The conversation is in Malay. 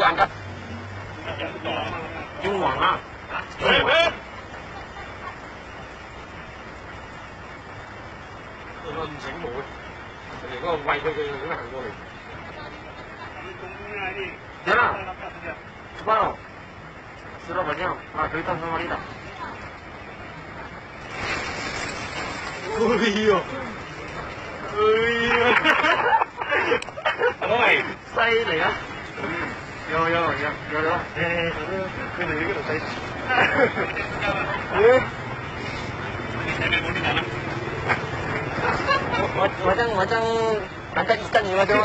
angkat. Trung Hoàng à? Nó sánh mũi. Thì có quay theo cái hàng của mình. Thế nào? Bao? Sudah banyak. Ah, cerita sama Rita. Iya. Iya. Ôi, say này á. Vô. Cái này cái đồ say. Macam macam angkat ikan ni macam.